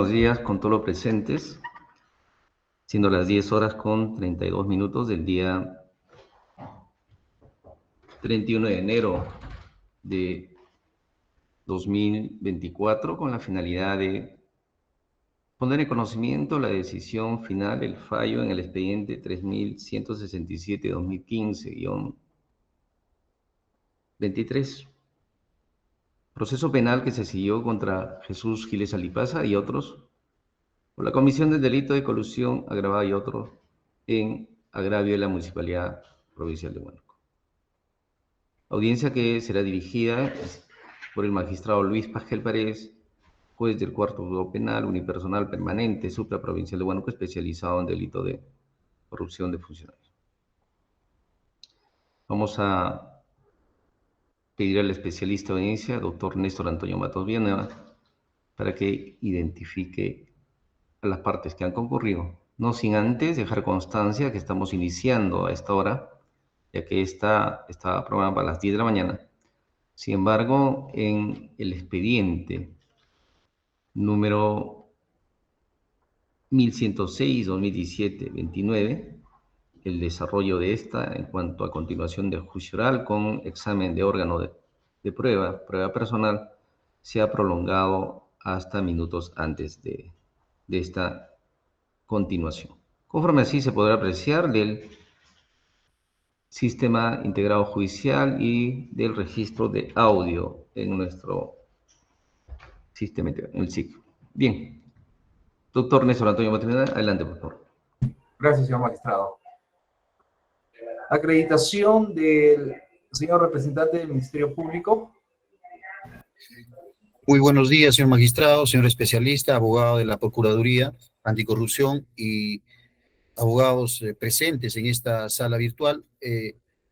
buenos días con todos los presentes, siendo las 10 horas con 32 minutos del día 31 de enero de 2024, con la finalidad de poner en conocimiento la decisión final, el fallo en el expediente 3167-2015-23, proceso penal que se siguió contra Jesús Giles Alipaza y otros por la comisión del delito de colusión agravada y otros en agravio de la Municipalidad Provincial de Huánuco. Audiencia que será dirigida por el magistrado Luis Pagel Paredes, juez del cuarto juzgado penal unipersonal permanente supraprovincial de Huánuco, especializado en delito de corrupción de funcionarios. Vamos a pedir al especialista de audiencia, doctor Néstor Antonio Matos Villanueva, para que identifique a las partes que han concurrido, no sin antes dejar constancia que estamos iniciando a esta hora, ya que está programada para las 10 de la mañana. Sin embargo, en el expediente número 1106-2017-29, el desarrollo de esta en cuanto a continuación del juicio oral con examen de órgano de prueba personal, se ha prolongado hasta minutos antes de esta continuación. Conforme así se podrá apreciar del sistema integrado judicial y del registro de audio en nuestro sistema, en el SIC. Bien. Doctor Néstor Antonio Matos, adelante, por favor. Gracias, señor magistrado. Acreditación del señor representante del Ministerio Público. Muy buenos días, señor magistrado, señor especialista, abogado de la Procuraduría Anticorrupción y abogados presentes en esta sala virtual.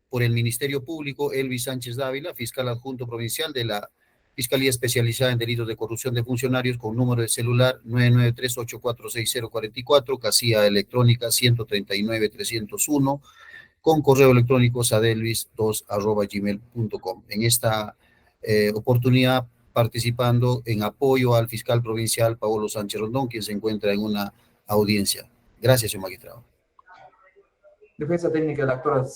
Por el Ministerio Público, Elvis Sánchez Dávila, fiscal adjunto provincial de la Fiscalía Especializada en Delitos de Corrupción de Funcionarios, con número de celular 993-846044, casilla electrónica 139-301, con correo electrónico sadelvis2@gmail.com. En esta oportunidad, participando en apoyo al fiscal provincial Paolo Sánchez Rondón, quien se encuentra en una audiencia. Gracias, señor magistrado. Defensa técnica del actor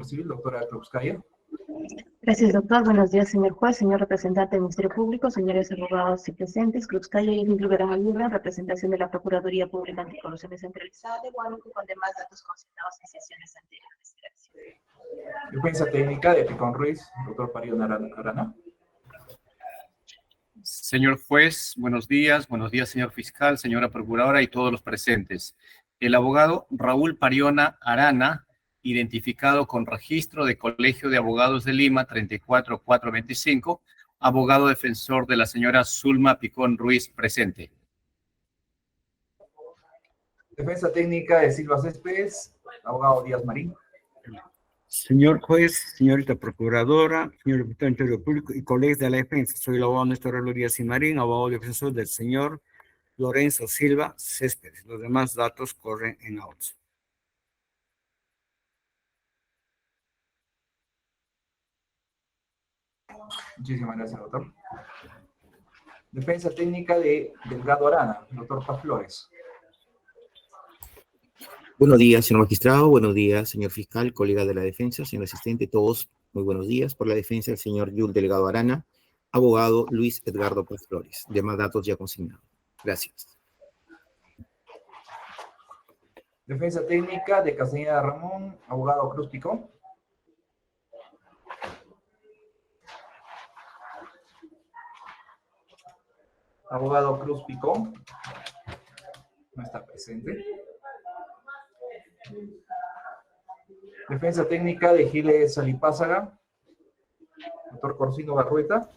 civil, doctora Krupskaya. Gracias, doctor. Buenos días, señor juez, señor representante del Ministerio Público, señores abogados y presentes. Krupskaya y Rivera Libre, en representación de la Procuraduría Pública Anticorrupción Descentralizada de Huánuco, con demás datos consignados en sesiones anteriores. Gracias. Defensa técnica de Picón Ruiz, doctor Parión Arana. Señor juez, buenos días, señor fiscal, señora procuradora y todos los presentes. El abogado Raúl Pariona Arana, identificado con registro de Colegio de Abogados de Lima 34425, abogado defensor de la señora Zulma Picón Ruiz, presente. Defensa técnica de Silva Céspedes, abogado Díaz Marín. Señor juez, señorita procuradora, señor representante del público y colegas de la defensa, soy el abogado Néstor Díaz Marín, abogado defensor del señor Lorenzo Silva Céspedes. Los demás datos corren en audio. Muchísimas gracias, doctor. Defensa técnica de Delgado Arana, doctor Paz Flores. Buenos días, señor magistrado. Buenos días, señor fiscal, colega de la defensa, señor asistente, todos muy buenos días. Por la defensa, el señor Yul Delgado Arana, abogado Luis Edgardo Paz Flores. Demás datos ya consignados. Gracias. Defensa técnica de Castañeda Ramón, abogado Cruz Picón. Abogado Cruz Picón. No está presente. Defensa técnica de Giles Alipázaga, doctor Corsino Barrueta.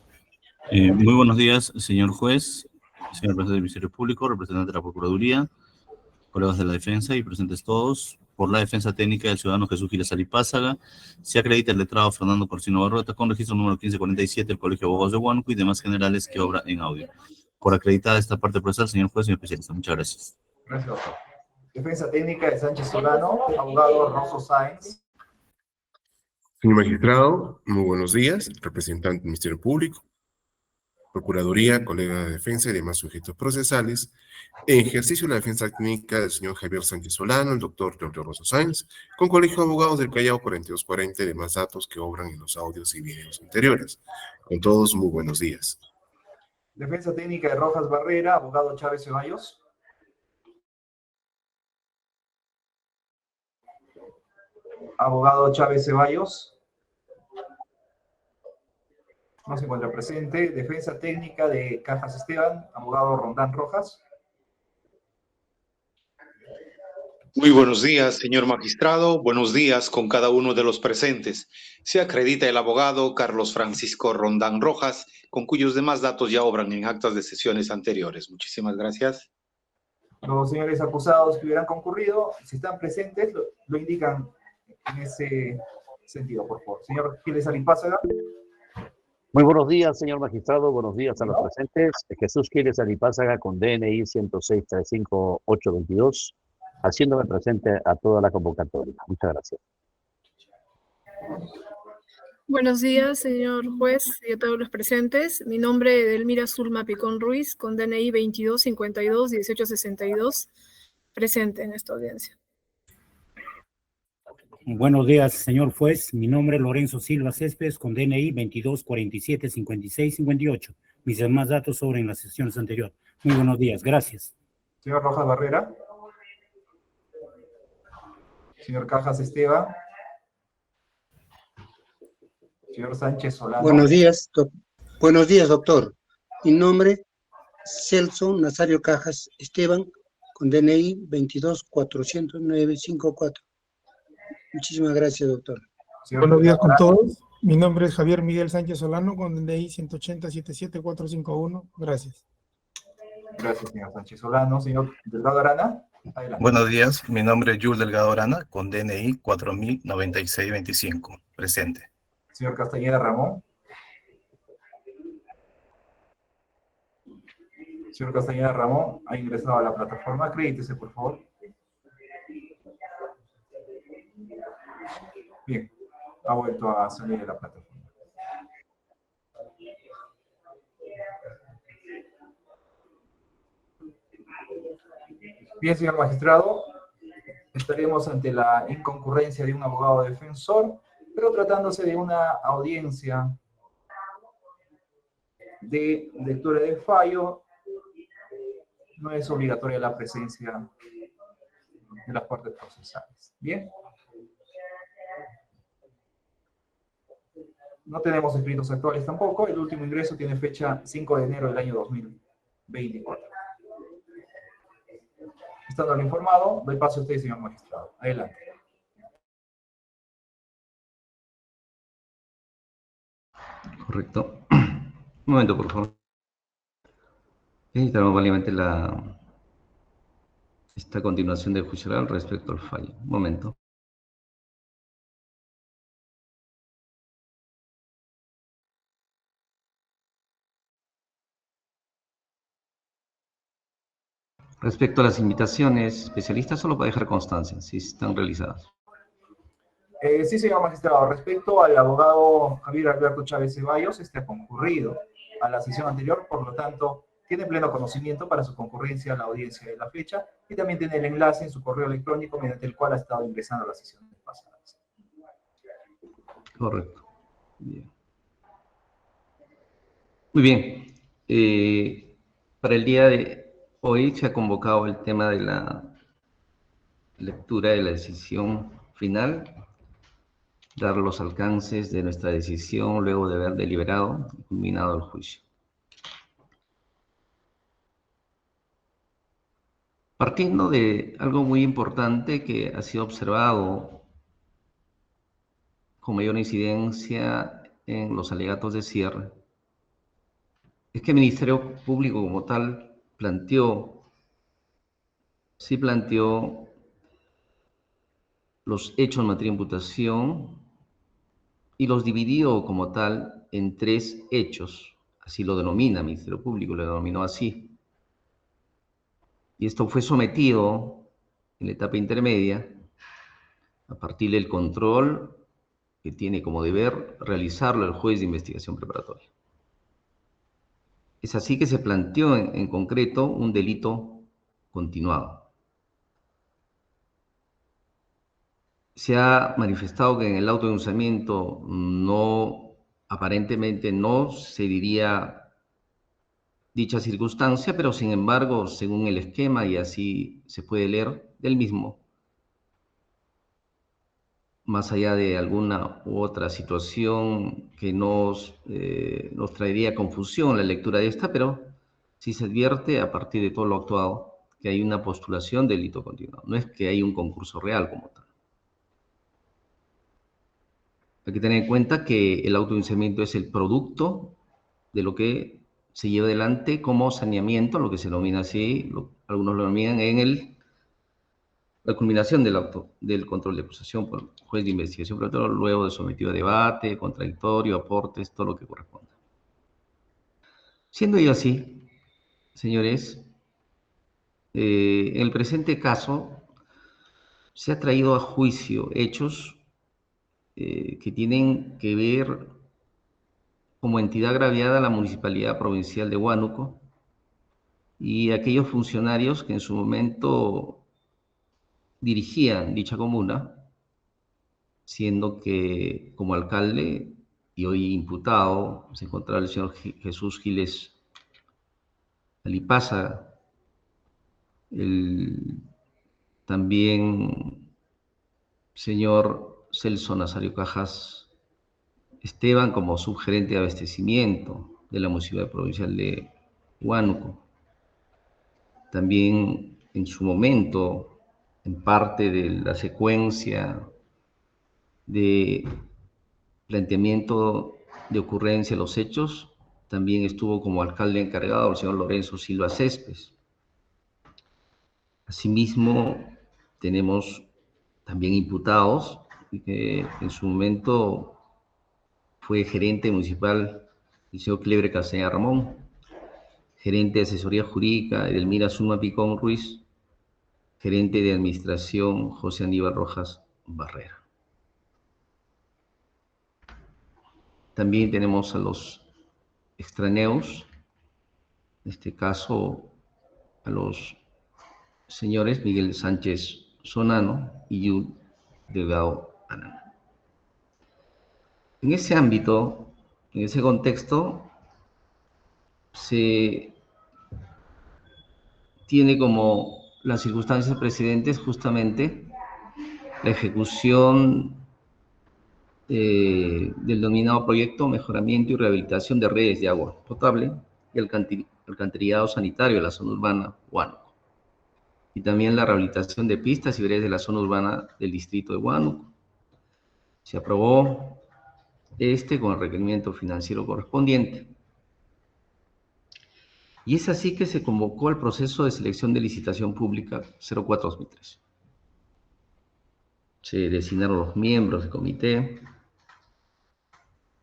Muy buenos días, señor juez, señor presidente del Ministerio Público, representante de la Procuraduría, colegas de la defensa y presentes todos. Por la defensa técnica del ciudadano Jesús Giles Alipázaga, se acredita el letrado Fernando Corsino Barrueta con registro número 1547 del Colegio de Abogados de Huánuco y demás generales que obra en audio. Por acreditada esta parte procesal, señor juez, señor especialista. Muchas gracias. Gracias, doctor. Defensa técnica de Sánchez Solano, abogado Rosso Sáenz. Señor magistrado, muy buenos días, representante del Ministerio Público. Procuraduría, colega de defensa y demás sujetos procesales, en ejercicio de la defensa técnica del señor Javier Sánchez Solano, el doctor Giorgio Rosso Sáenz, con Colegio de Abogados del Callao 4240 y demás datos que obran en los audios y videos anteriores. Con todos, muy buenos días. Defensa técnica de Rojas Barrera, abogado Chávez Ceballos. Abogado Chávez Ceballos. No se encuentra presente. Defensa técnica de Cajas Esteban, abogado Rondán Rojas. Muy buenos días, señor magistrado. Buenos días con cada uno de los presentes. Se acredita el abogado Carlos Francisco Rondán Rojas, con cuyos demás datos ya obran en actas de sesiones anteriores. Muchísimas gracias. Los señores acusados que hubieran concurrido, si están presentes, lo indican en ese sentido, por favor. Señor Giles Alipázaga. Muy buenos días, señor magistrado. Buenos días a los presentes. Jesús Giles Alipázaga con DNI 106-35822, haciéndome presente a toda la convocatoria. Muchas gracias. Buenos días, señor juez y a todos los presentes. Mi nombre es Edelmira Zulma Picón Ruiz, con DNI 2252-1862, presente en esta audiencia. Buenos días, señor juez. Mi nombre es Lorenzo Silva Céspedes, con DNI 2247-5658. Mis demás datos sobre en las sesiones anteriores. Muy buenos días. Gracias. Señor Rojas Barrera. Señor Cajas Esteban. Señor Sánchez Solano. Buenos días, doctor. Mi nombre es Celso Nazario Cajas Esteban, con DNI 2240954. Muchísimas gracias, doctor. Buenos días con todos. Mi nombre es Javier Miguel Sánchez Solano, con DNI 180-77451. Gracias. Gracias, señor Sánchez Solano. Señor Delgado Arana, adelante. Buenos días, mi nombre es Jules Delgado Arana, con DNI 409625, presente. Señor Castañeda Ramón. Señor Castañeda Ramón, ha ingresado a la plataforma. Acredítese, por favor. Bien, ha vuelto a salir de la plataforma. Bien, señor magistrado, estaremos ante la inconcurrencia de un abogado defensor, pero tratándose de una audiencia de lectura de fallo, no es obligatoria la presencia de las partes procesales. Bien. No tenemos escritos actuales tampoco. El último ingreso tiene fecha 5 de enero del año 2024. Estando lo informado, doy paso a usted, señor magistrado. Adelante. Correcto. Un momento, por favor. Necesitamos válidamente esta continuación del juicio oral respecto al fallo. Un momento. Respecto a las invitaciones especialistas, solo para dejar constancia, si están realizadas. Sí, señor magistrado. Respecto al abogado Javier Alberto Chávez Ceballos, ha concurrido a la sesión anterior, por lo tanto, tiene pleno conocimiento para su concurrencia a la audiencia de la fecha y también tiene el enlace en su correo electrónico mediante el cual ha estado ingresando a las sesiones pasadas. Correcto. Bien. Muy bien. Para el día de hoy se ha convocado el tema de la lectura de la decisión final, dar los alcances de nuestra decisión luego de haber deliberado y culminado el juicio. Partiendo de algo muy importante que ha sido observado con mayor incidencia en los alegatos de cierre, es que el Ministerio Público como tal planteó los hechos en materia de imputación y los dividió como tal en 3 hechos. Así lo denomina el Ministerio Público, lo denominó así. Y esto fue sometido en la etapa intermedia a partir del control que tiene como deber realizarlo el juez de investigación preparatoria. Es así que se planteó en concreto un delito continuado. Se ha manifestado que en el auto de denunciamiento aparentemente no se diría dicha circunstancia, pero sin embargo, según el esquema, y así se puede leer del mismo, más allá de alguna u otra situación que nos traería confusión la lectura de esta, pero sí se advierte a partir de todo lo actuado que hay una postulación de delito continuado. No es que hay un concurso real como tal. Hay que tener en cuenta que el autoenjuiciamiento es el producto de lo que se lleva adelante como saneamiento, lo que se denomina así, algunos lo denominan en la culminación del control de acusación por el juez de investigación, pero todo luego de sometido a debate, contradictorio, aportes, todo lo que corresponda. Siendo ello así, señores, en el presente caso se ha traído a juicio hechos que tienen que ver como entidad agraviada a la Municipalidad Provincial de Huánuco y aquellos funcionarios que en su momento dirigían dicha comuna, siendo que como alcalde y hoy imputado se encontraba el señor Jesús Giles Alipázaga, el también señor Celso Nazario Cajas Esteban como subgerente de abastecimiento de la Municipalidad Provincial de Huánuco. También en su momento, en parte de la secuencia de planteamiento de ocurrencia de los hechos, también estuvo como alcalde encargado el señor Lorenzo Silva Céspedes. Asimismo, tenemos también imputados que en su momento fue gerente municipal el señor Clebre Castañeda Ramón, gerente de asesoría jurídica Edelmira Zulma Picón Ruiz, gerente de administración José Aníbal Rojas Barrera. También tenemos a los extraneos, en este caso a los señores Miguel Sánchez Sonano y Yul Delgado Arana. En ese ámbito, en ese contexto, se tiene como las circunstancias precedentes justamente la ejecución del denominado proyecto Mejoramiento y Rehabilitación de Redes de Agua Potable y Alcantarillado Sanitario de la zona urbana Huánuco, y también la rehabilitación de pistas y veredas de la zona urbana del distrito de Huánuco. Se aprobó con el requerimiento financiero correspondiente. Y es así que se convocó al proceso de selección de licitación pública 04-2013. Se designaron los miembros del comité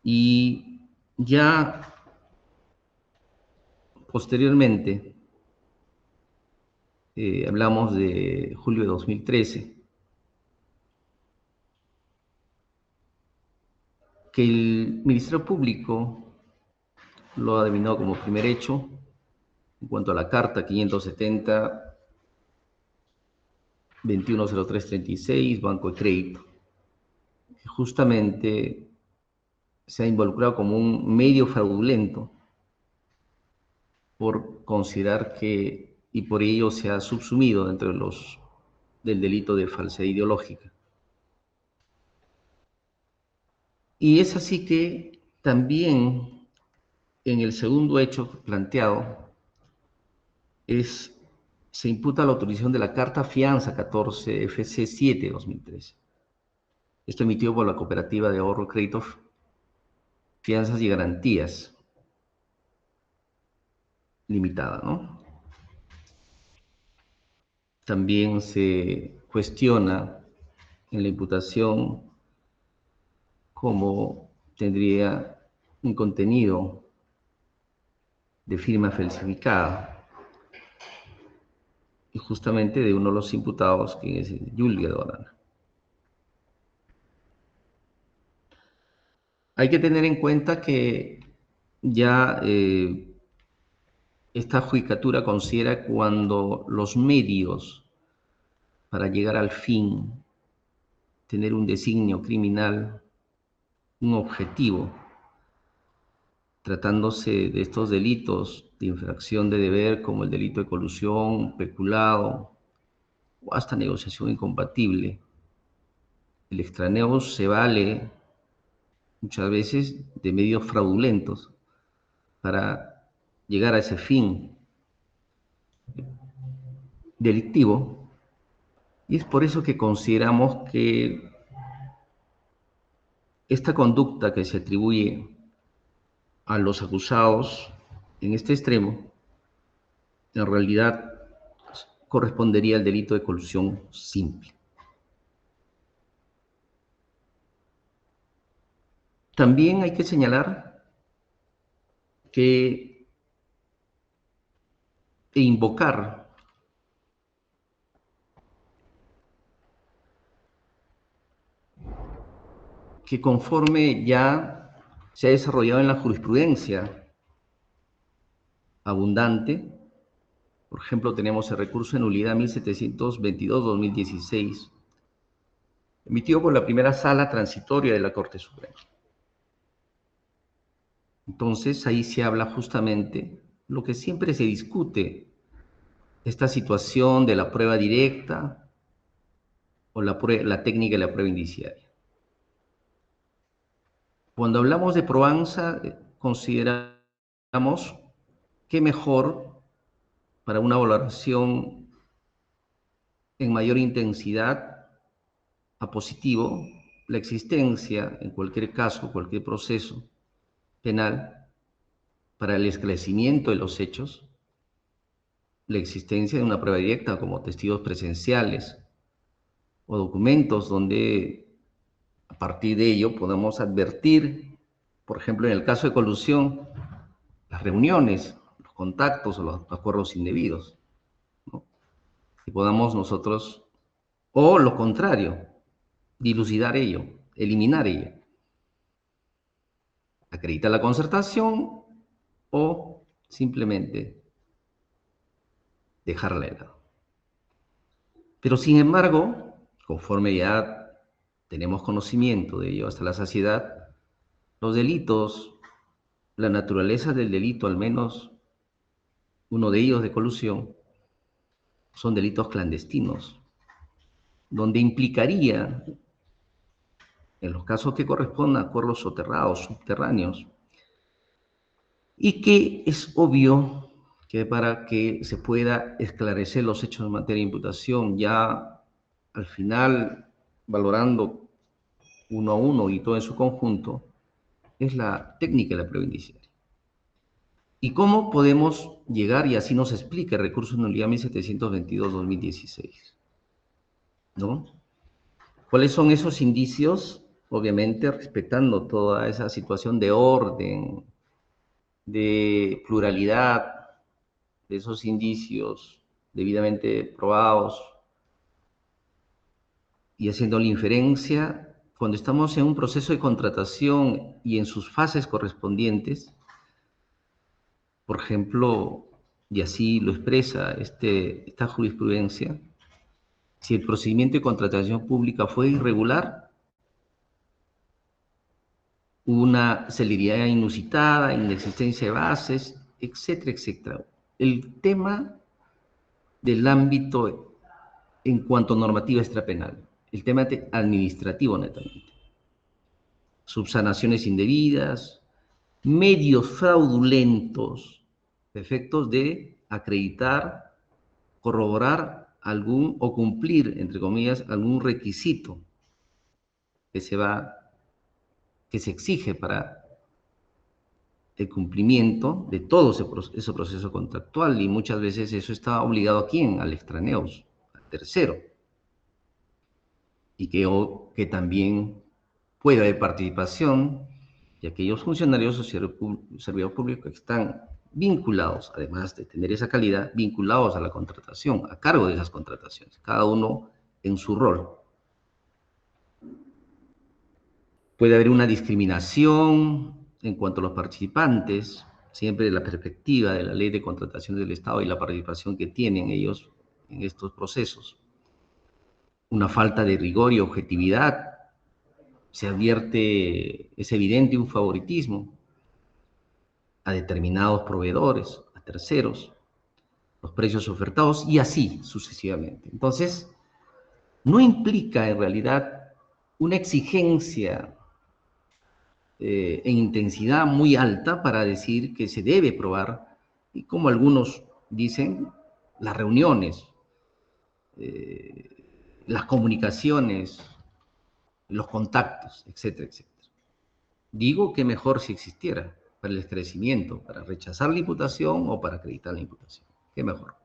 y ya posteriormente, hablamos de julio de 2013, que el Ministerio Público lo ha denominado como primer hecho en cuanto a la carta 570-210336, Banco de Crédito, que justamente se ha involucrado como un medio fraudulento por considerar que, y por ello se ha subsumido dentro del delito de falsedad ideológica. Y es así que también en el segundo hecho planteado se imputa la autorización de la Carta Fianza 14 FC 7 2013. Esto emitido por la Cooperativa de Ahorro Crédito, Fianzas y Garantías Limitada, ¿no? También se cuestiona en la imputación cómo tendría un contenido de firma falsificada, y justamente de uno de los imputados, que es Yul Delgado Arana. Hay que tener en cuenta que ya esta judicatura considera cuando los medios para llegar al fin, tener un designio criminal, un objetivo, tratándose de estos delitos de infracción de deber como el delito de colusión, peculado o hasta negociación incompatible. El extraneos se vale muchas veces de medios fraudulentos para llegar a ese fin delictivo, y es por eso que consideramos que esta conducta que se atribuye a los acusados en este extremo, en realidad correspondería al delito de colusión simple. También hay que señalar e invocar que conforme ya se ha desarrollado en la jurisprudencia abundante, por ejemplo, tenemos el recurso de nulidad 1722-2016, emitido por la primera sala transitoria de la Corte Suprema. Entonces, ahí se habla justamente lo que siempre se discute, esta situación de la prueba directa o la técnica de la prueba indiciaria. Cuando hablamos de probanza, consideramos que mejor para una valoración en mayor intensidad a positivo, la existencia, en cualquier caso, cualquier proceso penal, para el esclarecimiento de los hechos, la existencia de una prueba directa como testigos presenciales o documentos donde a partir de ello podemos advertir, por ejemplo, en el caso de colusión, las reuniones, los contactos o los acuerdos indebidos, ¿no? Y podamos nosotros, o lo contrario, dilucidar ello, eliminar ello. Acreditar la concertación o simplemente dejarla de lado. Pero sin embargo, conforme ya tenemos conocimiento de ello hasta la saciedad, los delitos, la naturaleza del delito, al menos uno de ellos de colusión, son delitos clandestinos, donde implicaría, en los casos que correspondan, acuerdos soterrados, subterráneos, y que es obvio que para que se pueda esclarecer los hechos en materia de imputación, ya al final, valorando uno a uno y todo en su conjunto, es la técnica de la prueba indiciaria. ¿Y cómo podemos llegar? Y así nos explica el recurso de nulidad 1722-2016, ¿no? ¿Cuáles son esos indicios? Obviamente respetando toda esa situación de orden, de pluralidad, de esos indicios debidamente probados, y haciendo la inferencia, cuando estamos en un proceso de contratación y en sus fases correspondientes, por ejemplo, y así lo expresa esta jurisprudencia, si el procedimiento de contratación pública fue irregular, una celeridad inusitada, inexistencia de bases, etcétera, etcétera. El tema del ámbito en cuanto a normativa extrapenal, el tema administrativo netamente, subsanaciones indebidas, medios fraudulentos, efectos de acreditar, corroborar algún o cumplir, entre comillas, algún requisito que se exige para el cumplimiento de todo ese proceso contractual, y muchas veces eso está obligado ¿a quién? Al extraneos, al tercero, y que también puede haber participación de aquellos funcionarios o servidores públicos que están vinculados, además de tener esa calidad, vinculados a la contratación, a cargo de esas contrataciones, cada uno en su rol. Puede haber una discriminación en cuanto a los participantes, siempre la perspectiva de la ley de contratación del Estado y la participación que tienen ellos en estos procesos. Una falta de rigor y objetividad. Se advierte, es evidente un favoritismo a determinados proveedores, a terceros, los precios ofertados y así sucesivamente. Entonces, no implica en realidad una exigencia en intensidad muy alta para decir que se debe probar, y como algunos dicen, las reuniones, las comunicaciones, los contactos, etcétera, etcétera. Digo que mejor si existiera para el esclarecimiento, para rechazar la imputación o para acreditar la imputación. ¿Qué mejor?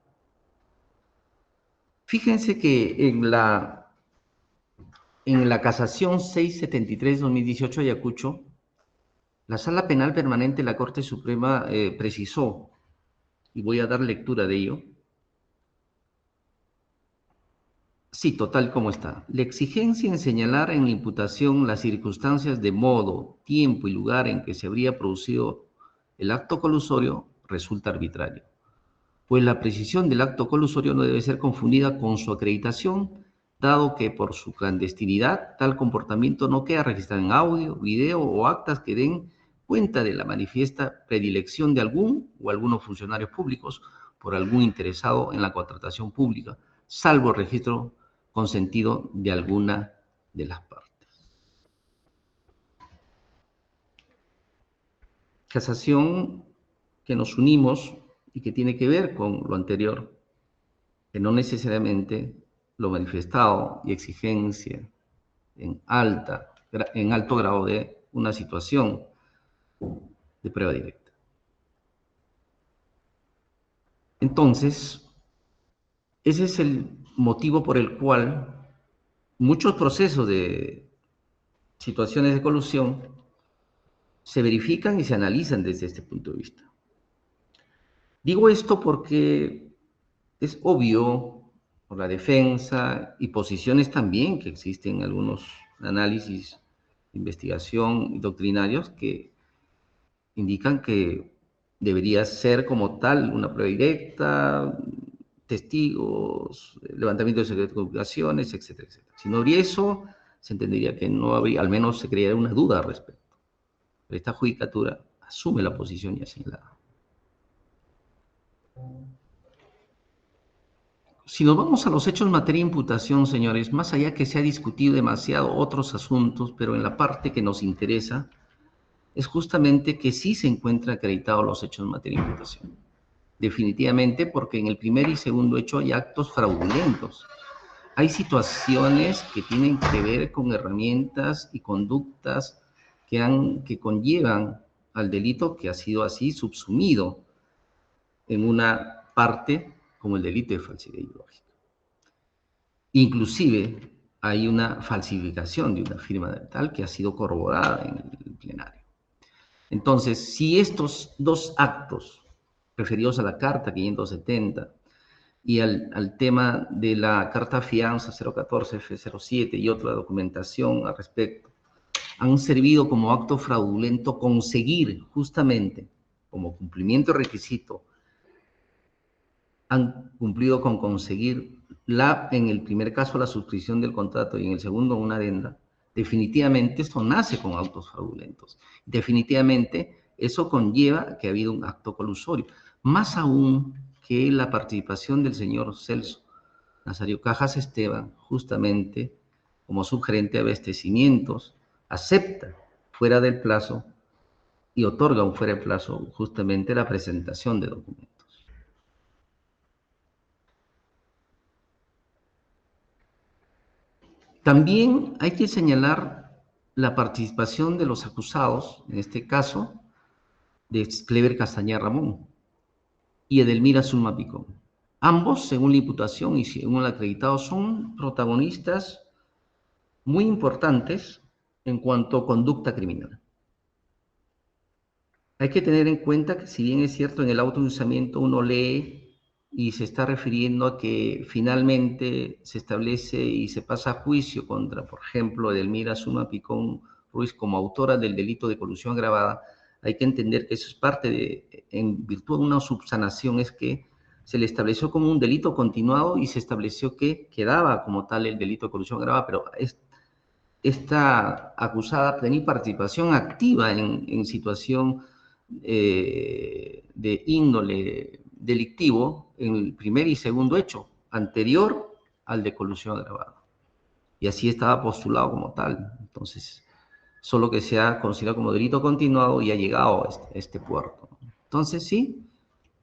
Fíjense que en la casación 673-2018 Ayacucho, la Sala Penal Permanente de la Corte Suprema precisó, y voy a dar lectura de ello, cito tal como está: la exigencia en señalar en la imputación las circunstancias de modo, tiempo y lugar en que se habría producido el acto colusorio resulta arbitrario, pues la precisión del acto colusorio no debe ser confundida con su acreditación, dado que por su clandestinidad tal comportamiento no queda registrado en audio, video o actas que den cuenta de la manifiesta predilección de algún o algunos funcionarios públicos por algún interesado en la contratación pública, salvo el registro consentido de alguna de las partes. Casación que nos unimos y que tiene que ver con lo anterior, que no necesariamente lo manifestado y exigencia en alto grado de una situación de prueba directa. Entonces, ese es el motivo por el cual muchos procesos de situaciones de colusión se verifican y se analizan desde este punto de vista. Digo esto porque es obvio por la defensa y posiciones también que existen en algunos análisis, investigación y doctrinarios que indican que debería ser como tal una prueba directa, testigos, levantamiento de secreto de comunicaciones, etcétera, etcétera. Si no habría eso, se entendería que no habría, al menos se crearía una duda al respecto. Pero esta judicatura asume la posición ya señalada. Si nos vamos a los hechos en materia de imputación, señores, más allá que se ha discutido demasiado otros asuntos, pero en la parte que nos interesa, es justamente que sí se encuentran acreditados los hechos en materia de imputación. Definitivamente, porque en el primer y segundo hecho hay actos fraudulentos. Hay situaciones que tienen que ver con herramientas y conductas que conllevan al delito que ha sido así subsumido en una parte como el delito de falsedad ideológica. Inclusive hay una falsificación de una firma de tal que ha sido corroborada en el plenario. Entonces, si estos dos actos referidos a la carta 570 y al tema de la carta fianza 014F07 y otra documentación al respecto, han servido como acto fraudulento conseguir justamente como cumplimiento requisito, han cumplido con conseguir en el primer caso la suscripción del contrato y en el segundo una adenda, definitivamente esto nace con actos fraudulentos. Definitivamente eso conlleva que ha habido un acto colusorio. Más aún que la participación del señor Celso Nazario Cajas Esteban, justamente como subgerente de abastecimientos, acepta fuera del plazo y otorga un fuera de plazo justamente la presentación de documentos. También hay que señalar la participación de los acusados, en este caso, de Clever Castañeda Ramón y Edelmira Zulma Picón. Ambos, según la imputación y según el acreditado, son protagonistas muy importantes en cuanto a conducta criminal. Hay que tener en cuenta que, si bien es cierto, en el auto de enjuiciamiento uno lee y se está refiriendo a que finalmente se establece y se pasa a juicio contra, por ejemplo, Edelmira Zulma Picón Ruiz como autora del delito de colusión agravada, hay que entender que eso es parte de, en virtud de una subsanación, es que se le estableció como un delito continuado y se estableció que quedaba como tal el delito de colusión agravada, pero esta acusada tenía participación activa en situación de índole delictivo en el primer y segundo hecho, anterior al de colusión agravada. Y así estaba postulado como tal. Entonces, solo que se ha considerado como delito continuado y ha llegado a este puerto. Entonces, sí,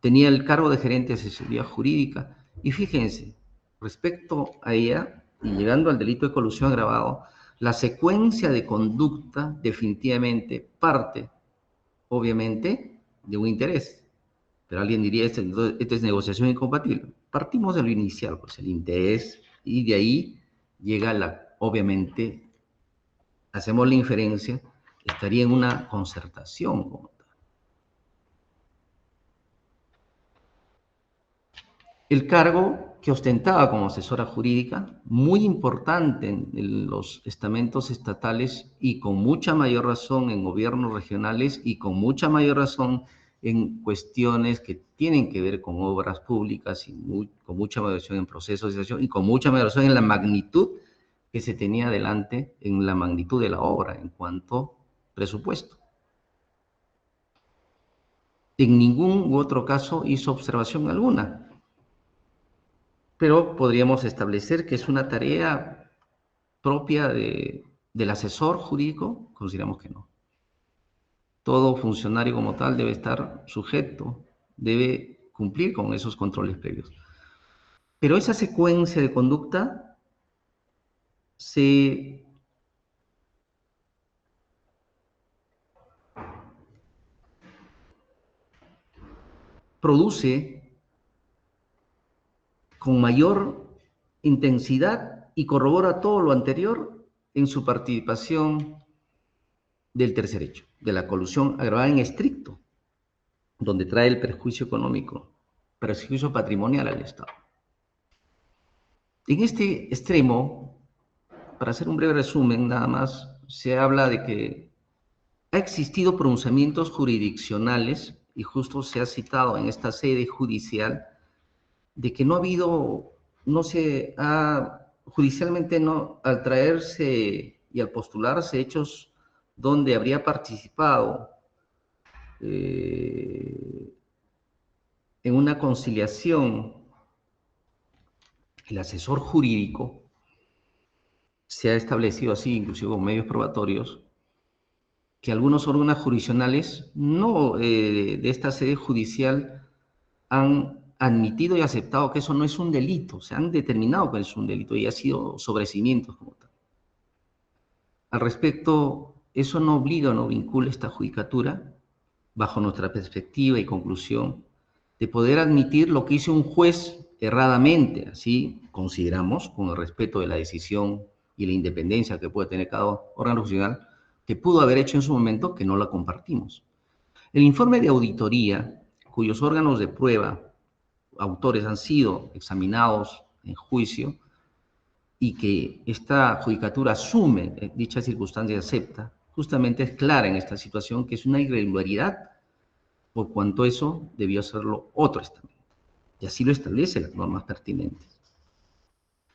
tenía el cargo de gerente de asesoría jurídica. Y fíjense, respecto a ella, y llegando al delito de colusión agravado, la secuencia de conducta definitivamente parte, obviamente, de un interés. Pero alguien diría, esta es negociación incompatible. Partimos de lo inicial, pues el interés, y de ahí llega obviamente, hacemos la inferencia, estaría en una concertación como tal. El cargo que ostentaba como asesora jurídica, muy importante en los estamentos estatales y con mucha mayor razón en gobiernos regionales y con mucha mayor razón en cuestiones que tienen que ver con obras públicas y con mucha mayor razón en procesos de decisión y con mucha mayor razón en la magnitud que se tenía adelante, en la magnitud de la obra en cuanto presupuesto. En ningún otro caso hizo observación alguna. Pero podríamos establecer que es una tarea propia del asesor jurídico, consideramos que no. Todo funcionario como tal debe estar sujeto, debe cumplir con esos controles previos. Pero esa secuencia de conducta se produce con mayor intensidad y corrobora todo lo anterior en su participación del tercer hecho, de la colusión agravada en estricto, donde trae el perjuicio económico, perjuicio patrimonial al Estado. En este extremo, para hacer un breve resumen, nada más, se habla de que ha existido pronunciamientos jurisdiccionales, y justo se ha citado en esta sede judicial, de que no ha habido, no se ha, judicialmente no, al traerse y al postularse hechos donde habría participado en una conciliación el asesor jurídico, se ha establecido así, inclusive con medios probatorios, que algunos órganos jurisdiccionales no de esta sede judicial han admitido y aceptado que eso no es un delito, se han determinado que es un delito y ha sido sobreseimientos como tal. Al respecto, eso no obliga o no vincula esta judicatura, bajo nuestra perspectiva y conclusión, de poder admitir lo que hizo un juez erradamente, así consideramos, con el respeto de la decisión y la independencia que puede tener cada órgano jurisdiccional, que pudo haber hecho en su momento, que no la compartimos. El informe de auditoría, cuyos órganos de prueba, autores han sido examinados en juicio y que esta judicatura asume dicha circunstancia y acepta, justamente es clara en esta situación que es una irregularidad, por cuanto eso debió hacerlo otro estamento. Y así lo establece las normas pertinentes.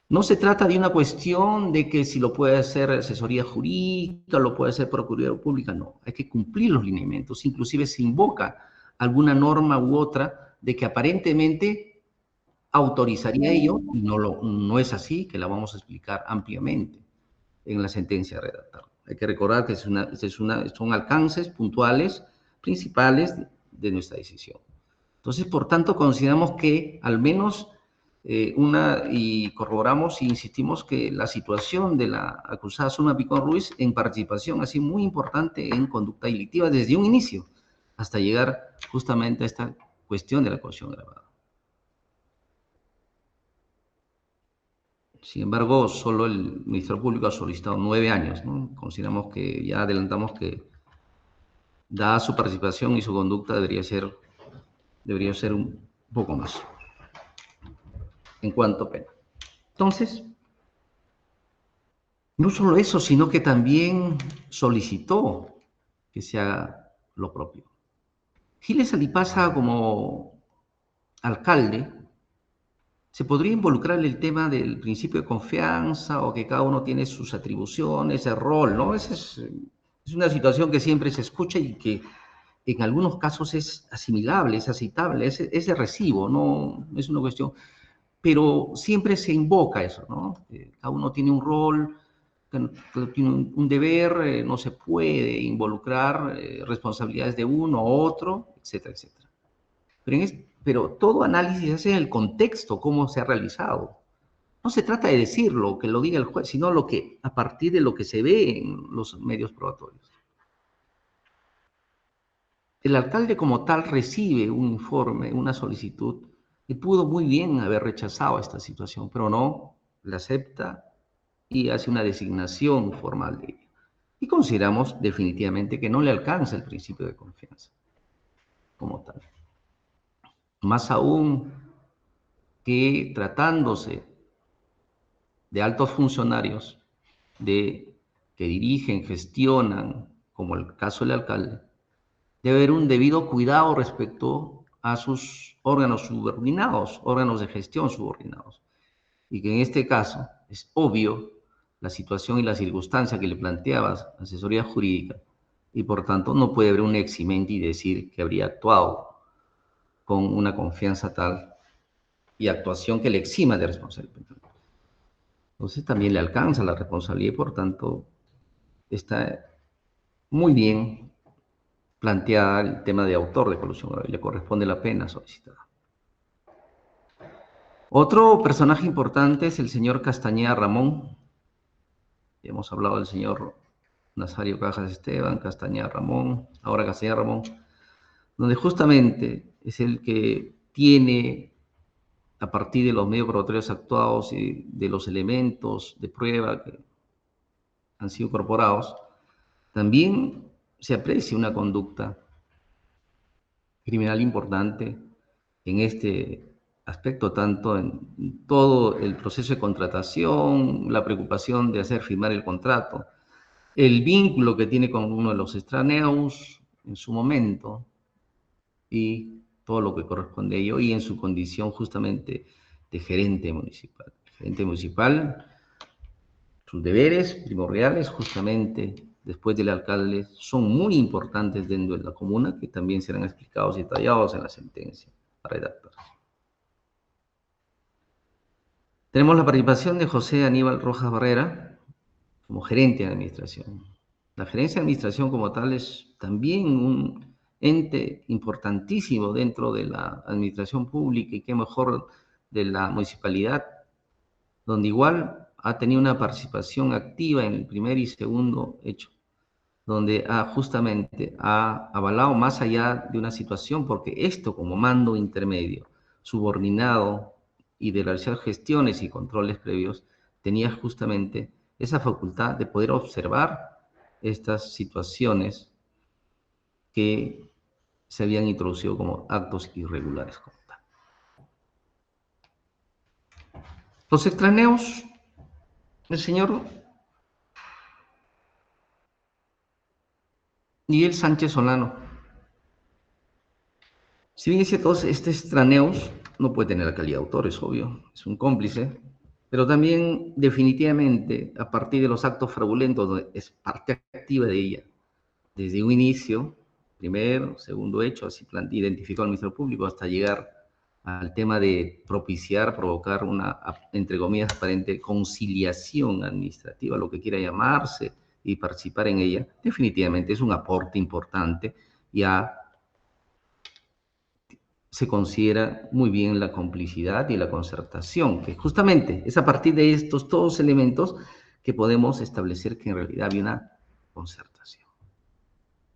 No se trata de una cuestión de que si lo puede hacer asesoría jurídica, lo puede hacer Procuraduría Pública, no. Hay que cumplir los lineamientos, inclusive se invoca alguna norma u otra de que aparentemente autorizaría ello, y no es así, que la vamos a explicar ampliamente en la sentencia redactada. Hay que recordar que son alcances puntuales, principales de nuestra decisión. Entonces, por tanto, consideramos que al menos y corroboramos e insistimos que la situación de la acusada Zulma Picón Ruiz en participación ha sido muy importante en conducta delictiva desde un inicio hasta llegar justamente a esta cuestión de la colusión agravada. Sin embargo, solo el Ministerio Público ha solicitado 9 años, ¿no? Consideramos que ya adelantamos que, dada su participación y su conducta, debería ser un poco más en cuanto a pena. Entonces, no solo eso, sino que también solicitó que se lo propio. Giles Alipázaga como alcalde, se podría involucrar en el tema del principio de confianza o que cada uno tiene sus atribuciones, el rol, ¿no? Es una situación que siempre se escucha y que en algunos casos es asimilable, es aceptable, es de recibo, no es una cuestión, pero siempre se invoca eso, ¿no? Cada uno tiene un rol, tiene un deber, no se puede involucrar responsabilidades de uno u otro, etcétera, etcétera. Pero todo análisis se hace en el contexto, cómo se ha realizado. No se trata de decirlo, que lo diga el juez, sino a partir de lo que se ve en los medios probatorios. El alcalde como tal recibe un informe, una solicitud, y pudo muy bien haber rechazado esta situación, pero no, la acepta y hace una designación formal de ella. Y consideramos definitivamente que no le alcanza el principio de confianza como tal. Más aún que tratándose de altos funcionarios que dirigen, gestionan, como el caso del alcalde, debe haber un debido cuidado respecto a sus órganos subordinados, órganos de gestión subordinados. Y que en este caso es obvio la situación y la circunstancia que le planteabas, asesoría jurídica, y por tanto no puede haber un eximente y decir que habría actuado con una confianza tal y actuación que le exima de responsabilidad. Entonces también le alcanza la responsabilidad y por tanto está muy bien planteada el tema de autor de colusión grave, le corresponde la pena solicitada. Otro personaje importante es el señor Castañeda Ramón. Hemos hablado del señor Nazario Cajas Esteban, Castañeda Ramón, ahora Castañeda Ramón, donde justamente es el que tiene, a partir de los medios probatorios actuados y de los elementos de prueba que han sido incorporados, también se aprecia una conducta criminal importante en este aspecto, tanto en todo el proceso de contratación, la preocupación de hacer firmar el contrato, el vínculo que tiene con uno de los extraneos en su momento y todo lo que corresponde a ello, y en su condición justamente de gerente municipal. El gerente municipal, sus deberes primordiales justamente después del alcalde son muy importantes dentro de la comuna, que también serán explicados y detallados en la sentencia a redactar. Tenemos la participación de José Aníbal Rojas Barrera como gerente de administración. La gerencia de administración como tal es también un ente importantísimo dentro de la administración pública y qué mejor de la municipalidad, donde igual ha tenido una participación activa en el primer y segundo hecho, donde justamente ha avalado más allá de una situación, porque esto como mando intermedio, subordinado y de realizar gestiones y controles previos, tenía justamente esa facultad de poder observar estas situaciones que se habían introducido como actos irregulares. Los extraneos, el señor Miguel Sánchez Solano. Si bien es cierto, este extraneos no puede tener la calidad de autor, es obvio, es un cómplice, pero también definitivamente a partir de los actos fraudulentos, donde es parte activa de ella, desde un inicio, primero, segundo hecho, así identificó al Ministerio Público, hasta llegar al tema de propiciar, provocar una, entre comillas, aparente conciliación administrativa, lo que quiera llamarse, y participar en ella, definitivamente es un aporte importante. Ya se considera muy bien la complicidad y la concertación, que justamente es a partir de estos todos elementos que podemos establecer que en realidad había una concertación.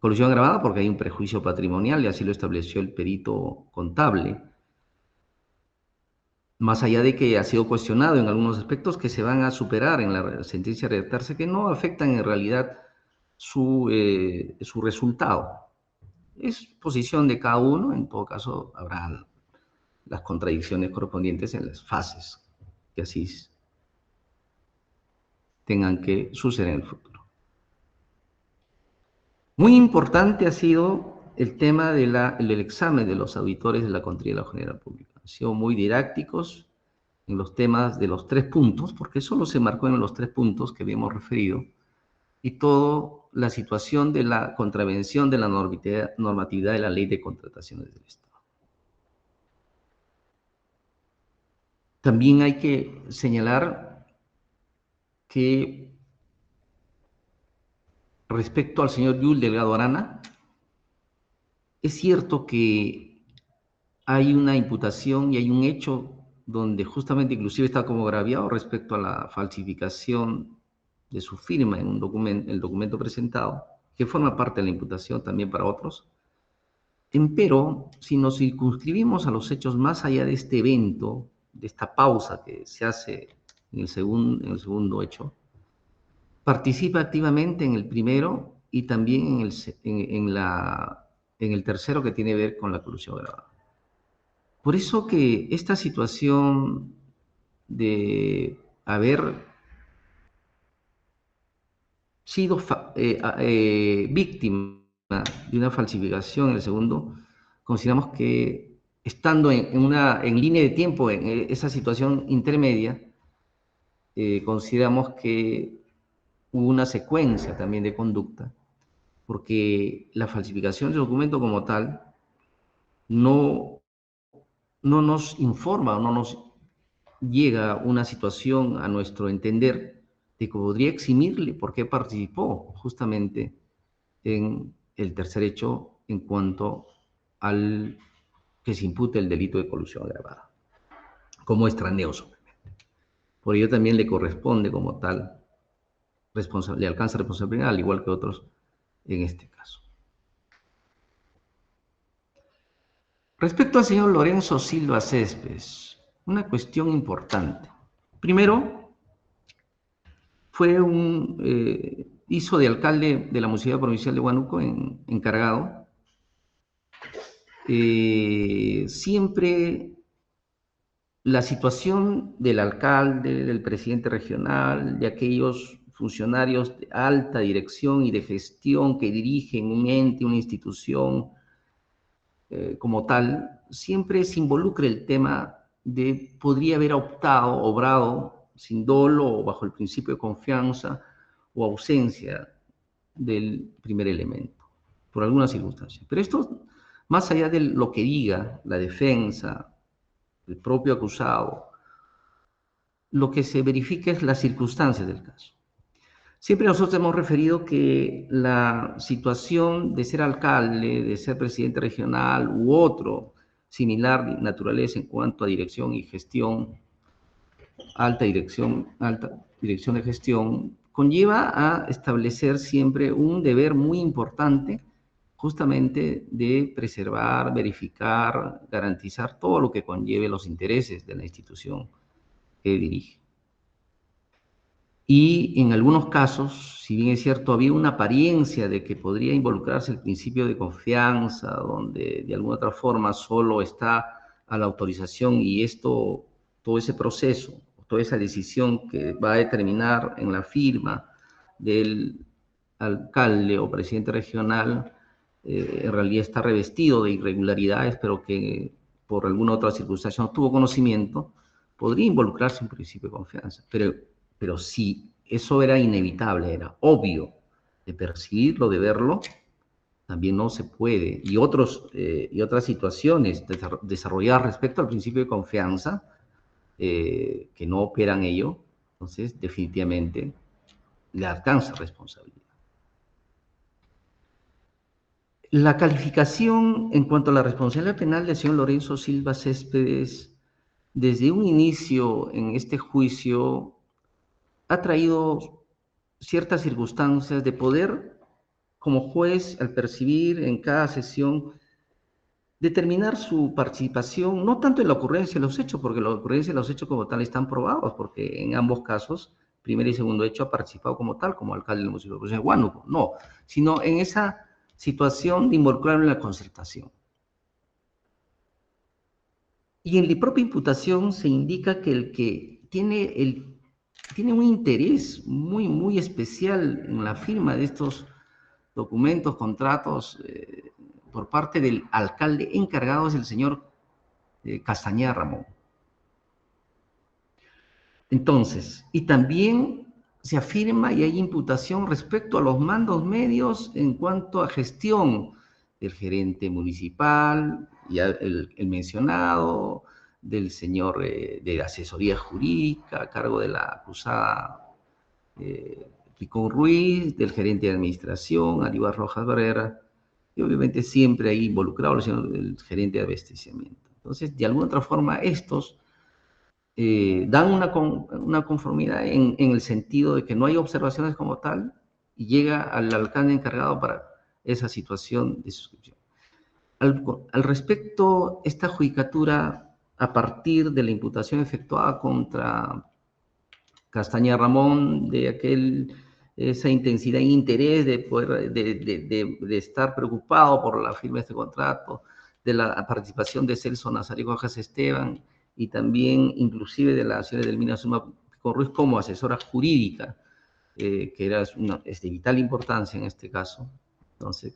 Colusión agravada porque hay un prejuicio patrimonial y así lo estableció el perito contable, más allá de que ha sido cuestionado en algunos aspectos que se van a superar en la sentencia a redactarse, que no afectan en realidad su resultado. Es posición de cada uno, en todo caso habrá las contradicciones correspondientes en las fases que así tengan que suceder en el futuro. Muy importante ha sido el tema del examen de los auditores de la Contraloría General Pública. Han sido muy didácticos en los temas de los 3 puntos, porque solo se marcó en los 3 puntos que habíamos referido, y toda la situación de la contravención de la normatividad de la Ley de Contrataciones del Estado. También hay que señalar que respecto al señor Yul Delgado Arana, es cierto que hay una imputación y hay un hecho donde justamente inclusive está como agraviado respecto a la falsificación de su firma en un documento, el documento presentado, que forma parte de la imputación también para otros. Empero, si nos circunscribimos a los hechos más allá de este evento, de esta pausa que se hace en el segundo hecho, participa activamente en el primero y también en el tercero, que tiene que ver con la colusión agravada. Por eso que esta situación de haber sido víctima de una falsificación en el segundo, consideramos que estando en línea de tiempo en esa situación intermedia, consideramos que hubo una secuencia también de conducta, porque la falsificación del documento como tal no nos informa, no nos llega una situación a nuestro entender de que podría eximirle porque participó justamente en el tercer hecho en cuanto al que se impute el delito de colusión agravada, como extraneo solamente. Por ello también le corresponde como tal, le alcanza responsabilidad, al igual que otros en este caso. Respecto al señor Lorenzo Silva Céspedes, una cuestión importante. Primero, hizo de alcalde de la Municipalidad Provincial de Huánuco encargado. Siempre la situación del alcalde, del presidente regional, de aquellos funcionarios de alta dirección y de gestión que dirigen un ente, una institución como tal, siempre se involucra el tema de podría haber obrado sin dolo o bajo el principio de confianza o ausencia del primer elemento, por alguna circunstancia. Pero esto, más allá de lo que diga la defensa, el propio acusado, lo que se verifica es las circunstancias del caso. Siempre nosotros hemos referido que la situación de ser alcalde, de ser presidente regional u otro similar de naturaleza en cuanto a dirección y gestión, alta dirección de gestión, conlleva a establecer siempre un deber muy importante justamente de preservar, verificar, garantizar todo lo que conlleve los intereses de la institución que dirige. Y en algunos casos, si bien es cierto, había una apariencia de que podría involucrarse el principio de confianza, donde de alguna otra forma solo está a la autorización y todo ese proceso, toda esa decisión que va a determinar en la firma del alcalde o presidente regional, en realidad está revestido de irregularidades, pero que por alguna otra circunstancia no tuvo conocimiento, podría involucrarse un principio de confianza. Pero si eso era inevitable, era obvio de percibirlo, de verlo, también no se puede. Y otras situaciones desarrolladas respecto al principio de confianza, que no operan ello, entonces definitivamente le alcanza responsabilidad. La calificación en cuanto a la responsabilidad penal del señor Lorenzo Silva Céspedes, desde un inicio en este juicio, ha traído ciertas circunstancias de poder, como juez, al percibir en cada sesión, determinar su participación, no tanto en la ocurrencia de los hechos, porque la ocurrencia de los hechos como tal están probados, porque en ambos casos, primer y segundo hecho, ha participado como tal, como alcalde del municipio de Huánuco, no, sino en esa situación de involucrarlo en la concertación. Y en la propia imputación se indica que el que tiene un interés muy especial en la firma de estos documentos, contratos por parte del alcalde encargado, es el señor Castañeda Ramón. Entonces, y también se afirma y hay imputación respecto a los mandos medios en cuanto a gestión del gerente municipal, ya el mencionado, del señor de asesoría jurídica a cargo de la acusada Picón Ruiz, del gerente de administración, Aníbal Rojas Barrera, y obviamente siempre ahí involucrado el gerente de abastecimiento. Entonces, de alguna otra forma, estos dan una conformidad en el sentido de que no hay observaciones como tal y llega al alcalde encargado para esa situación de suscripción. Al respecto, esta judicatura, a partir de la imputación efectuada contra Castañeda Ramón, de esa intensidad e interés de poder, de estar preocupado por la firma de este contrato, de la participación de Celso Nazario Cajas Esteban, y también inclusive de la señora Edelmira Zulma Picón Ruiz como asesora jurídica, que era es de vital importancia en este caso. Entonces,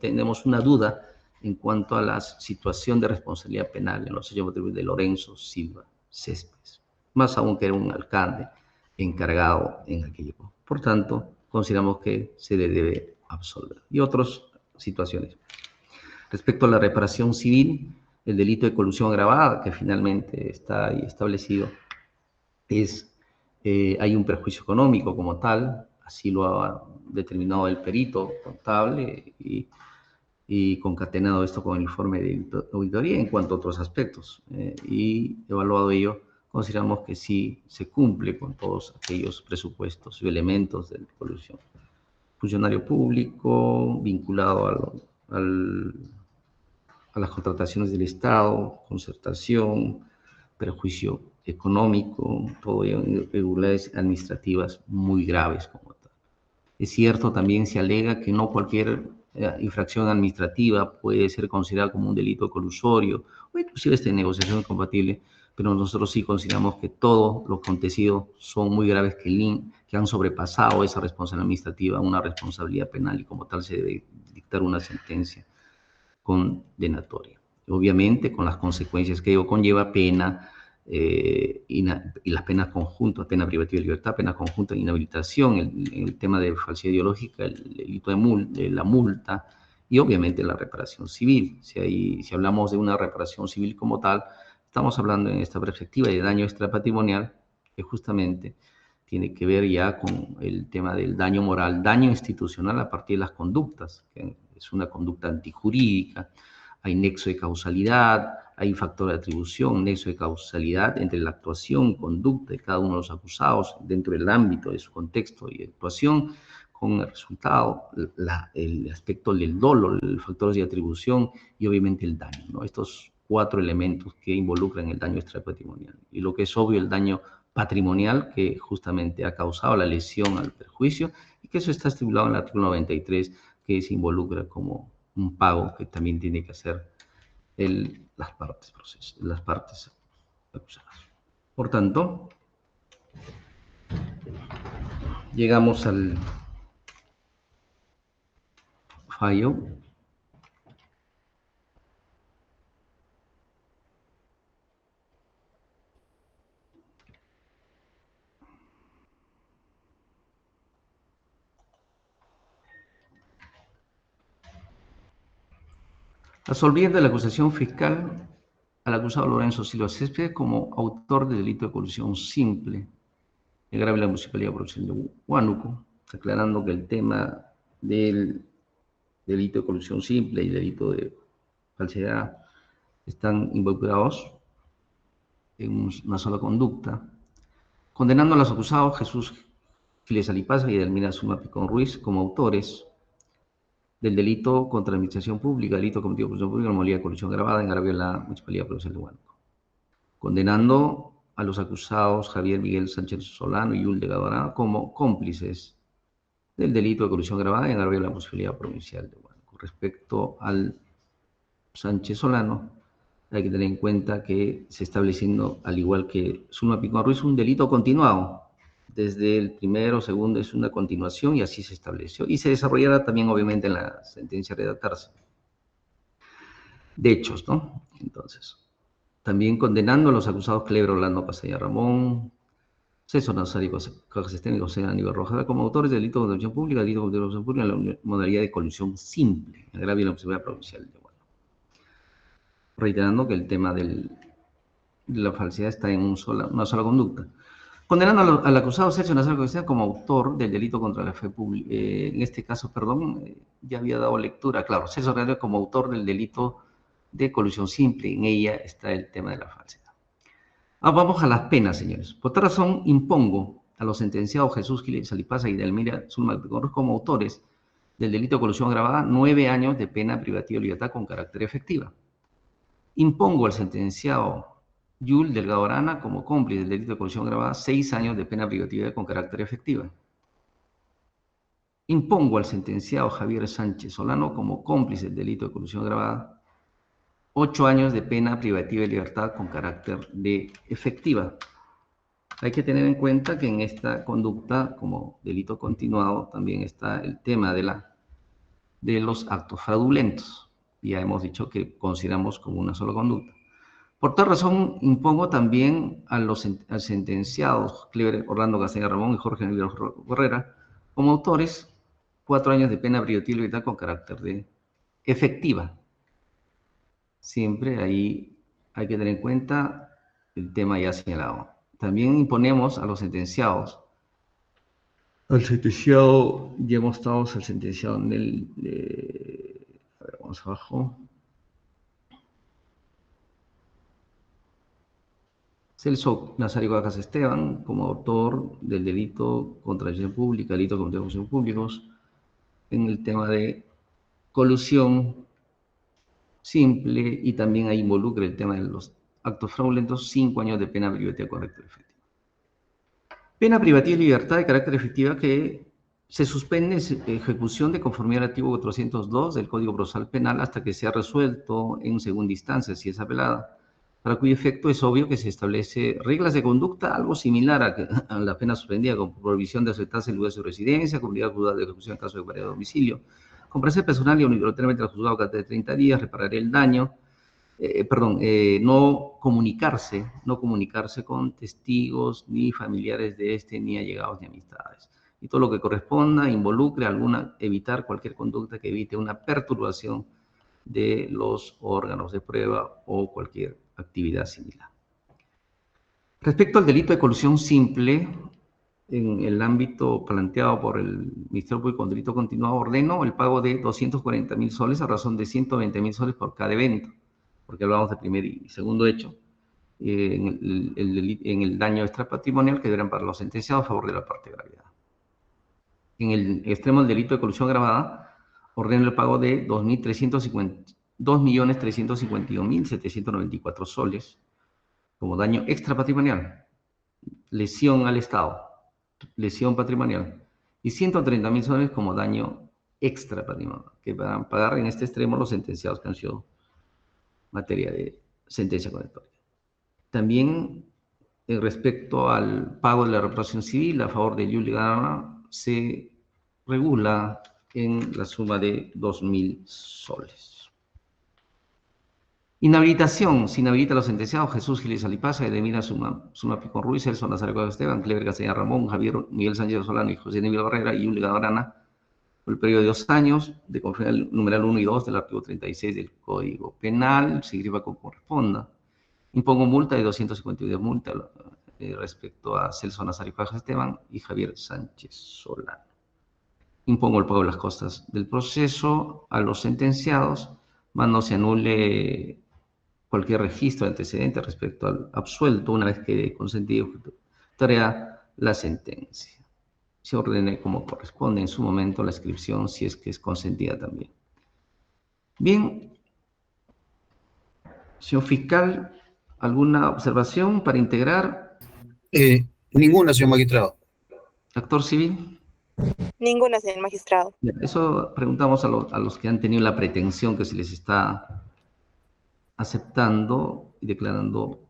tenemos una duda en cuanto a la situación de responsabilidad penal en los hechos de Lorenzo Silva Céspedes, más aún que era un alcalde encargado en aquella época. Por tanto, consideramos que se le debe absolver. Y otras situaciones. Respecto a la reparación civil, el delito de colusión agravada, que finalmente está ahí establecido, hay un perjuicio económico como tal, así lo ha determinado el perito contable y concatenado esto con el informe de auditoría en cuanto a otros aspectos. Y evaluado ello, consideramos que sí se cumple con todos aquellos presupuestos y elementos de colusión. Funcionario público vinculado a las contrataciones del Estado, concertación, perjuicio económico, todo irregularidades administrativas muy graves como tal. Es cierto, también se alega que no cualquier infracción administrativa puede ser considerada como un delito colusorio o inclusive esta negociación incompatible, pero nosotros sí consideramos que todo lo acontecido son muy graves que han sobrepasado esa responsabilidad administrativa a una responsabilidad penal y como tal se debe dictar una sentencia condenatoria. Obviamente con las consecuencias que ello conlleva, pena y las penas conjuntas, pena privativa de libertad, pena conjunta de inhabilitación, el tema de falsedad ideológica, el delito de la multa y obviamente la reparación civil. Si hablamos de una reparación civil como tal, estamos hablando en esta perspectiva de daño extrapatrimonial que justamente tiene que ver ya con el tema del daño moral, daño institucional a partir de las conductas, que es una conducta antijurídica, hay nexo de causalidad, hay factor de atribución, nexo de causalidad entre la actuación, conducta de cada uno de los acusados dentro del ámbito de su contexto y actuación, con el resultado, el aspecto del dolo, el factor de atribución y obviamente el daño, ¿no? Estos 4 elementos que involucran el daño extrapatrimonial. Y lo que es obvio, el daño patrimonial que justamente ha causado la lesión al perjuicio y que eso está estipulado en el artículo 93 que se involucra como un pago que también tiene que hacer las partes acusadas. Por tanto, llegamos al fallo. Absolviendo la acusación fiscal al acusado Lorenzo Silva Céspedes como autor del delito de colusión simple de grave la Municipalidad Provincial de Huánuco, aclarando que el tema del delito de colusión simple y delito de falsedad están involucrados en una sola conducta, condenando a los acusados Jesús Giles Alipaza y Edelmira Zulma Picón Ruiz como autores del delito contra la administración pública, delito cometido por la pública, la modalidad de colusión agravada en agravio de la Municipalidad Provincial de Huánuco, condenando a los acusados Javier Miguel Sánchez Solano y Yul Delgado Arana como cómplices del delito de colusión agravada en agravio de la Municipalidad Provincial de Huánuco. Respecto al Sánchez Solano, hay que tener en cuenta que se está estableciendo, al igual que Zulma Picón Ruiz, un delito continuado desde el primero, segundo, es una continuación y así se estableció. Y se desarrollará también, obviamente, en la sentencia a redactarse. De hechos, ¿no? Entonces, también condenando a los acusados Cleber Orlando Pasaya Ramón, César Nazario Cajas Esteban y José Aníbal Rojas como autores de delito de corrupción pública, delito de corrupción pública en la modalidad de colusión simple, agravio en la Asamblea Provincial de Guanajuato. Reiterando que el tema de la falsedad está en una sola conducta. Condenando al acusado Sergio Nazario Cajas Esteban como autor del delito contra la fe pública. En este caso, perdón, ya había dado lectura, claro, César Nazario como autor del delito de colusión simple, en ella está el tema de la falsedad. Vamos a las penas, señores. Por tal razón, impongo a los sentenciados Jesús Giles Salipasa y Delmira Zulma como autores del delito de colusión agravada 9 años de pena privativa de libertad con carácter efectiva. Impongo al sentenciado Yul Delgado Arana como cómplice del delito de colusión agravada 6 años de pena privativa con carácter efectiva. Impongo al sentenciado Javier Sánchez Solano como cómplice del delito de colusión agravada 8 años de pena privativa de libertad con carácter de efectiva. Hay que tener en cuenta que en esta conducta, como delito continuado, también está el tema de los actos fraudulentos. Ya hemos dicho que consideramos como una sola conducta. Por tal razón, impongo también a los sentenciados Cleber Orlando Castañeda Ramón y Jorge Aníbal Herrera como autores 4 años de pena privativa de libertad con carácter de efectiva. Siempre ahí hay que tener en cuenta el tema ya señalado. También imponemos a los sentenciados. Al sentenciado, ya hemos estado al sentenciado en el... a ver, vamos abajo. Celso Nazario Cajas Esteban, como autor del delito contra la función pública, delito contra la función públicos, en el tema de colusión simple, y también ahí involucra el tema de los actos fraudulentos, 5 años de pena privativa con carácter efectivo. Pena privativa de libertad de carácter efectiva que se suspende ejecución de conformidad al artículo 402 del Código Procesal Penal hasta que sea resuelto en segunda instancia, si es apelada, para cuyo efecto es obvio que se establece reglas de conducta algo similar a la pena suspendida, con prohibición de aceptarse el lugar de su residencia, comunidad juzgada de ejecución en caso de variedad de domicilio, comparecencia personal y obligatoriamente al juzgado cada 30 días, reparar el daño, no comunicarse con testigos, ni familiares de este, ni allegados, ni amistades. Y todo lo que corresponda, involucre evitar cualquier conducta que evite una perturbación de los órganos de prueba o cualquier actividad similar. Respecto al delito de colusión simple, en el ámbito planteado por el Ministerio Público con delito continuado, ordeno el pago de 240.000 soles a razón de 120.000 soles por cada evento, porque hablamos de primer y segundo hecho, en el daño extrapatrimonial que deberán para los sentenciados a favor de la parte de gravedad. En el extremo del delito de colusión agravada, ordeno el pago de 2.351.794 soles como daño extrapatrimonial, lesión al Estado, lesión patrimonial, y 130.000 soles como daño extrapatrimonial, que van a pagar en este extremo los sentenciados que han sido materia de sentencia condenatoria. También, respecto al pago de la reparación civil a favor de Yuli Gana, se regula en la suma de 2.000 soles. Inhabilitación. Se inhabilita a los sentenciados Jesús Giles Salipasa, Edemira Zulma Picón Ruiz, Celso Nazario Cajas Esteban, Cleber Castañeda Ramón, Javier Miguel Sánchez Solano y José Aníbal Barrera y Yuli Gana por el periodo de 2 años, de conformidad al numeral 1 y 2 del artículo 36 del Código Penal, se escriba como corresponda. Impongo multa de 252 multas respecto a Celso Nazario Cajas Esteban y Javier Sánchez Solano. Impongo el pago de las costas del proceso a los sentenciados, más no se anule cualquier registro de antecedentes respecto al absuelto una vez que consentido tarea la sentencia. Se ordene como corresponde en su momento la inscripción si es que es consentida también. Bien, señor fiscal, ¿alguna observación para integrar? Ninguna, señor magistrado. ¿Actor civil? Ninguna, señor magistrado. Eso preguntamos a los que han tenido la pretensión que se les está aceptando y declarando,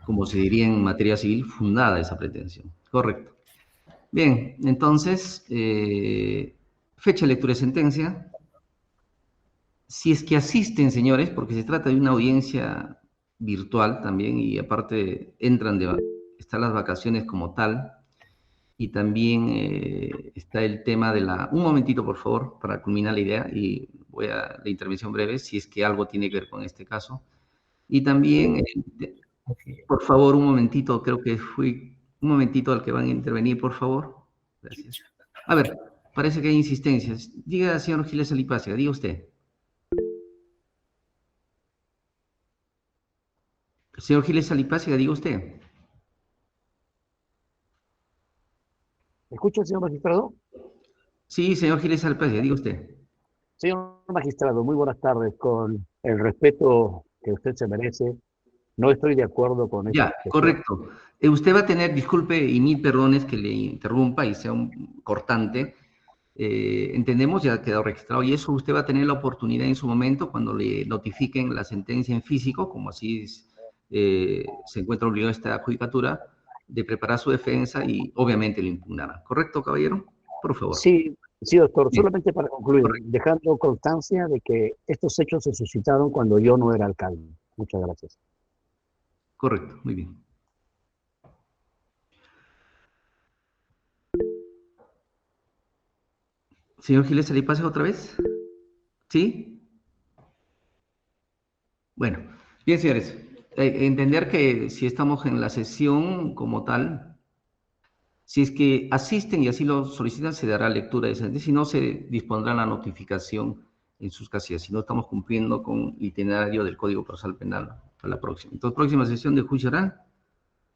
como se diría en materia civil, fundada esa pretensión. Correcto. Bien, entonces, fecha de lectura de sentencia. Si es que asisten, señores, porque se trata de una audiencia virtual también, y aparte están las vacaciones como tal, y también está el tema de la... Un momentito, por favor, para culminar la idea, y voy a la intervención breve, si es que algo tiene que ver con este caso. Y también, por favor, un momentito, creo que fui un momentito al que van a intervenir, por favor. Gracias. A ver, parece que hay insistencias. Diga, señor Giles Alipácega, diga usted. Señor Giles Alipácega, diga usted. ¿Me escucha, señor magistrado? Sí, señor Giles Alipácega, diga usted. Señor magistrado, muy buenas tardes. Con el respeto que usted se merece, no estoy de acuerdo con eso. Ya, correcto. Usted va a tener, disculpe y mil perdones que le interrumpa y sea un cortante. Entendemos, ya ha quedado registrado, y eso usted va a tener la oportunidad en su momento, cuando le notifiquen la sentencia en físico, como así se encuentra obligado a esta judicatura, de preparar su defensa y obviamente lo impugnará. ¿Correcto, caballero? Por favor. Sí, doctor. Bien. Solamente para concluir, dejando constancia de que estos hechos se suscitaron cuando yo no era alcalde. Muchas gracias. Correcto, muy bien. Señor Giles Alipácega, ¿otra vez? ¿Sí? Bueno, bien, señores. Entender que si estamos en la sesión como tal, si es que asisten y así lo solicitan, se dará lectura de sentencia, si no, se dispondrá la notificación en sus casillas. Si no, estamos cumpliendo con el itinerario del Código Procesal Penal para la próxima. Entonces, próxima sesión de juicio oral,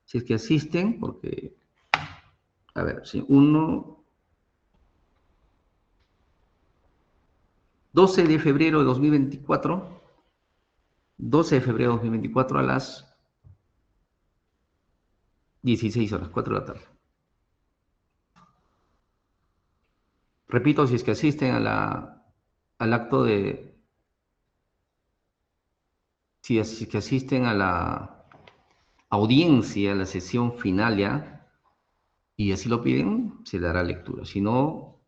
si es que asisten, porque, a ver, si 12 de febrero de 2024, 12 de febrero de 2024 a las 16 horas, 4 de la tarde. Repito, si es que asisten al acto de... Si es que asisten a la audiencia, a la sesión final ya, y así lo piden, se dará lectura. Si no,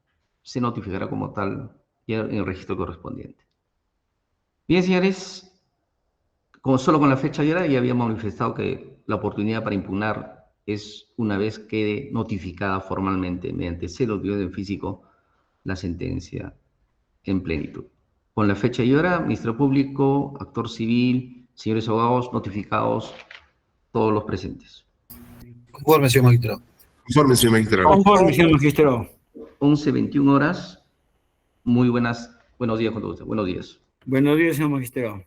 se notificará como tal ya en el registro correspondiente. Bien, señores, solo con la fecha ya había manifestado que la oportunidad para impugnar es una vez quede notificada formalmente mediante celo en físico la sentencia en plenitud. Con la fecha y hora, Ministerio Público, actor civil, señores abogados, notificados, todos los presentes. Conforme, señor magistrado. Conforme, señor magistrado. Conforme, señor magistrado. 11:21 horas. Muy buenos días con todos. Buenos días. Buenos días, señor magistrado.